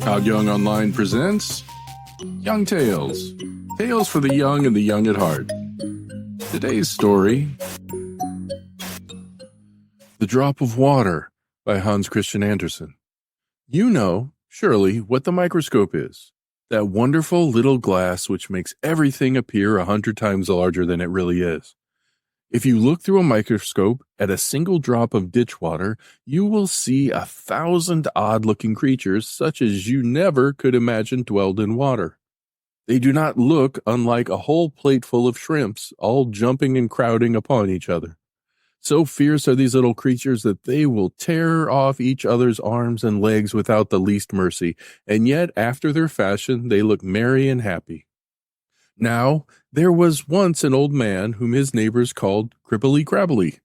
Todd Young Online presents Young Tales. Tales for the young and the young at heart. Today's story, The Drop of Water by Hans Christian Andersen. You know, surely, what the microscope is. That wonderful little glass which makes everything appear 100 times larger than it really is. If you look through a microscope at a single drop of ditch water, you will see 1,000 odd-looking creatures such as you never could imagine dwelled in water. They do not look unlike a whole plate full of shrimps, all jumping and crowding upon each other. So fierce are these little creatures that they will tear off each other's arms and legs without the least mercy, and yet after their fashion they look merry and happy. Now, there was once an old man whom his neighbors called Cribbley Crabbley,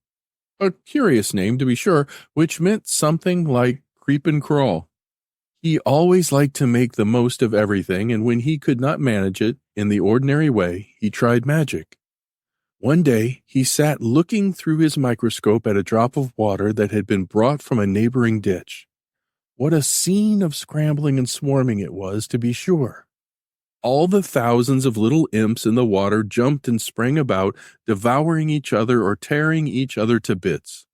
a curious name to be sure, which meant something like creep and crawl. He always liked to make the most of everything, and when he could not manage it in the ordinary way, he tried magic. One day, he sat looking through his microscope at a drop of water that had been brought from a neighboring ditch. What a scene of scrambling and swarming it was, to be sure! All the thousands of little imps in the water jumped and sprang about, devouring each other or tearing each other to bits.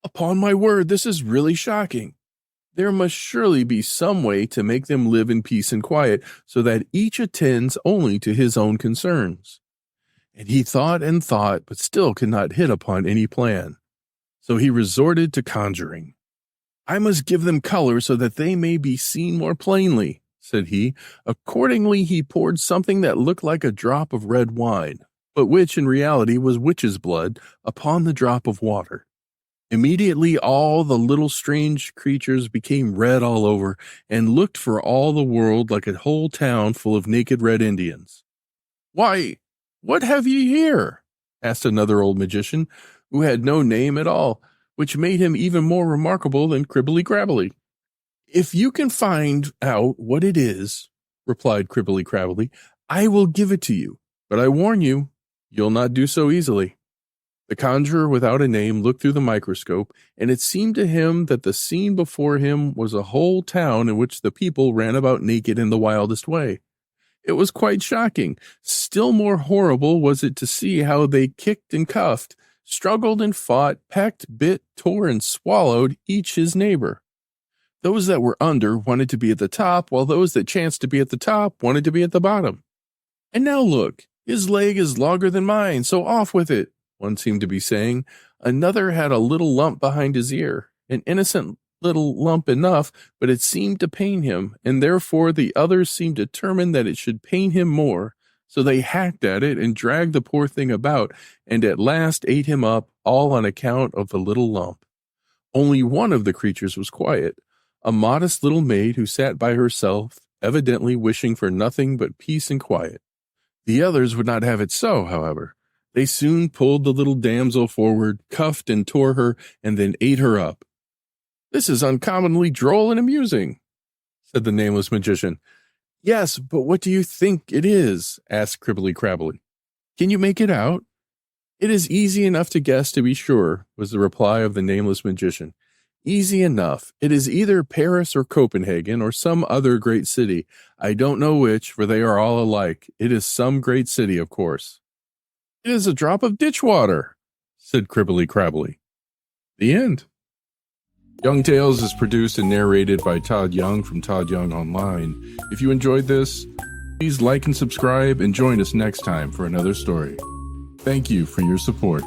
Upon my word, this is really shocking. There must surely be some way to make them live in peace and quiet, so that each attends only to his own concerns. And he thought and thought, but still could not hit upon any plan. So he resorted to conjuring. I must give them color so that they may be seen more plainly, said he. Accordingly, he poured something that looked like a drop of red wine, but which in reality was witch's blood, upon the drop of water. Immediately all the little strange creatures became red all over, and looked for all the world like a whole town full of naked red Indians. Why, what have ye here? Asked another old magician, who had no name at all, which made him even more remarkable than Cribbley Crabbley. If you can find out what it is, replied Cribbley Crabbley, I will give it to you, but I warn you, you'll not do so easily. The conjurer without a name looked through the microscope, and it seemed to him that the scene before him was a whole town in which the people ran about naked in the wildest way. It was quite shocking. Still more horrible was it to see how they kicked and cuffed, struggled and fought, pecked, bit, tore, and swallowed each his neighbor. Those that were under wanted to be at the top, while those that chanced to be at the top wanted to be at the bottom. And now look, his leg is longer than mine, so off with it, one seemed to be saying. Another had a little lump behind his ear, an innocent little lump enough, but it seemed to pain him, and therefore the others seemed determined that it should pain him more. So they hacked at it and dragged the poor thing about, and at last ate him up, all on account of the little lump. Only one of the creatures was quiet, a modest little maid who sat by herself, evidently wishing for nothing but peace and quiet. The others would not have it so, however. They soon pulled the little damsel forward, cuffed and tore her, and then ate her up. This is uncommonly droll and amusing, said the nameless magician. Yes, but what do you think it is? Asked Cribbley Crabbley. Can you make it out? It is easy enough to guess, to be sure, was the reply of the nameless magician. Easy enough. It is either Paris or Copenhagen or some other great city. I don't know which, for they are all alike. It is some great city, of course. It is a drop of ditch water, said Cribbley Crabbley. The end. Young Tales is produced and narrated by Todd Young from Todd Young Online. If you enjoyed this, please like and subscribe and join us next time for another story. Thank you for your support.